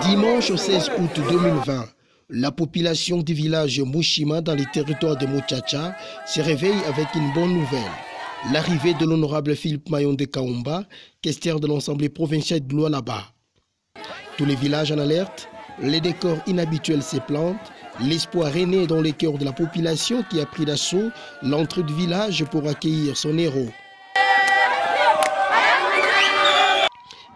Dimanche 16 août 2020, la population du village Mushima dans les territoires de Muchacha se réveille avec une bonne nouvelle. L'arrivée de l'honorable Philippe Mayonde Kaumba, questeur de l'Assemblée provinciale de Lualaba. Tous les villages en alerte, les décors inhabituels se plantent, l'espoir est né dans les cœurs de la population qui a pris d'assaut l'entrée du village pour accueillir son héros.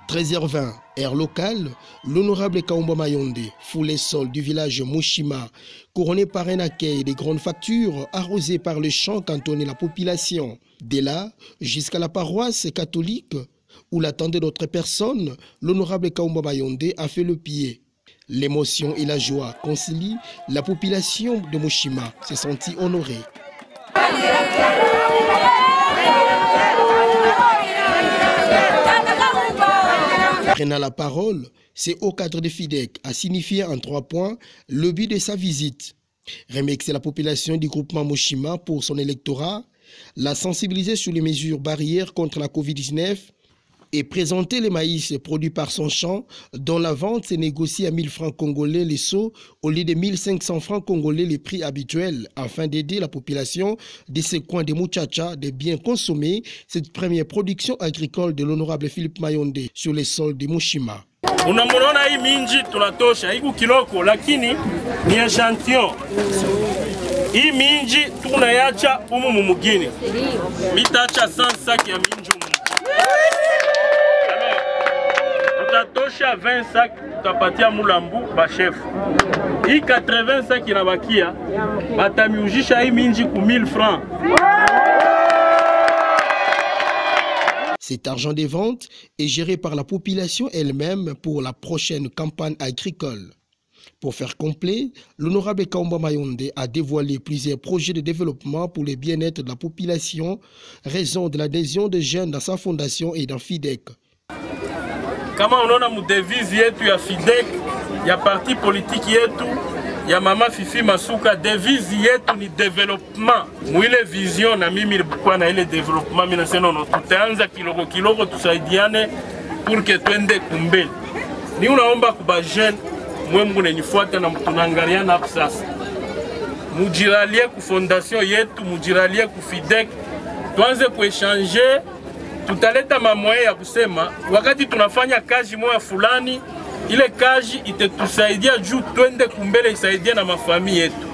13h20, air locale, l'honorable Kaumba Mayonde foule les sols du village Mushima, couronné par un accueil des grandes factures arrosées par le chant cantonné la population. Dès là, jusqu'à la paroisse catholique, où l'attendait d'autres personnes, l'honorable Kaumba Mayonde a fait le pied. L'émotion et la joie concilient, la population de Mushima s'est sentie honorée. Prenant la parole, c'est au cadre de FIDEC a signifié en 3 points le but de sa visite. Remercier la population du groupement Mushima pour son électorat, la sensibiliser sur les mesures barrières contre la Covid-19 et présenter les maïs produits par son champ dont la vente s'est négociée à 1000 francs congolais les seaux au lieu de 1500 francs congolais les prix habituels afin d'aider la population de ce coin de Muchacha de bien consommer cette première production agricole de l'honorable Philippe Mayonde sur les sols de Mushima. Unamwona hii minji tunatosha hiku kiloko lakini ni echantillon. Hii minji tunayacha umu mumugini. Mitacha 100 saki ya minji umu. Tutatosha 20 sacs tutapatia mulambu ba chef. Hii 80 sacs inabakia batamiujisha hii minji ku 1000 francs. Cet argent des ventes est géré par la population elle-même pour la prochaine campagne agricole. Pour faire complet, l'honorable Kaumba Mayonde a dévoilé plusieurs projets de développement pour le bien-être de la population, raison de l'adhésion des jeunes dans sa fondation et dans FIDEC. Kama unaona mudevise yetu ya FIDEC, ya parti politique yetu, ya mama Fifi Masuka, devise yetu ni development. Mwile vision na mimi nilikuwa na ile development, mimi nasema no tutaanza kiloko tusaidiane pour que twende kumbele. Ni unaomba kuba jeune mwe mnenifuata na tunangaliana hapo sasa. Mujiralie ku fondation yetu, mujiralie ku FIDEC, tuanze kuéchanger. Tutaleta mamoya ya kusema wakati tunafanya kazi moja fulani ile kazi itatusaidia juu twende kumbele isaidia na mafamili yetu.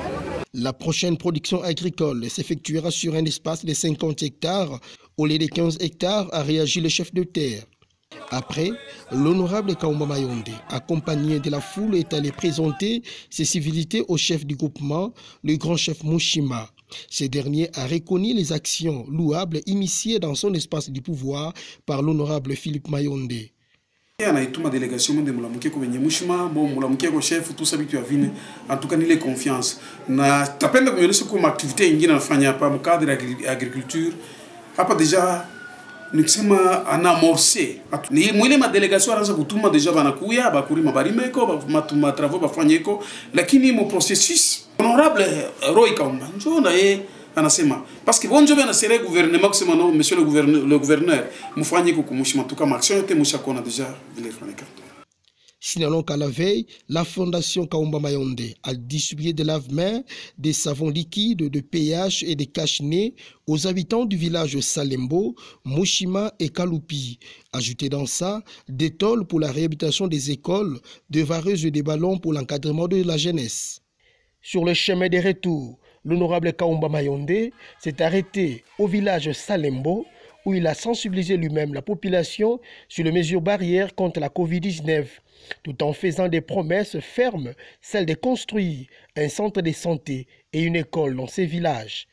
La prochaine production agricole s'effectuera sur un espace de 50 hectares au lieu de 15 hectares, a réagi le chef de terre. Après, l'honorable Kaumba Mayonde, accompagné de la foule, est allé présenter ses civilités au chef du groupement, le grand chef Mushima. Ce dernier a reconnu les actions louables initiées dans son espace du pouvoir par l'honorable Philippe Mayonde. Anaituma délégation de mulamuke ko benye Mushima bon mulamuke ko chef tout ça bitu avine en tout cas ni les confiance na tapenda kuonyesha kwa activité nyingine nafanya hapa mu cadre agriculture hapa deja nikisema anamorcer ni mwile ma délégation anaanza kutuma deja banakuya bakulima barimeko matuma travaux bafanyeko lakini mo processus honorable Roy Kaumba njo na yeye anasema parce que bonjo bana sere gouvernement kusema no monsieur le gouverneur mufanye ko kumushima tuka action yote mushakona deja vile fanika. Signalons qu'à la veille, la fondation Kaumba Mayonde a distribué de lave-mains, des savons liquides, de pH et des cache-nez aux habitants du village Salembo, Mushima et Kalupi. Ajouté dans ça, des tôles pour la réhabilitation des écoles, des vareuses et des ballons pour l'encadrement de la jeunesse. Sur le chemin des retours, l'honorable Kaumba Mayonde s'est arrêté au village Salembo où il a sensibilisé lui-même la population sur les mesures barrières contre la Covid-19, tout en faisant des promesses fermes, celles de construire un centre de santé et une école dans ces villages.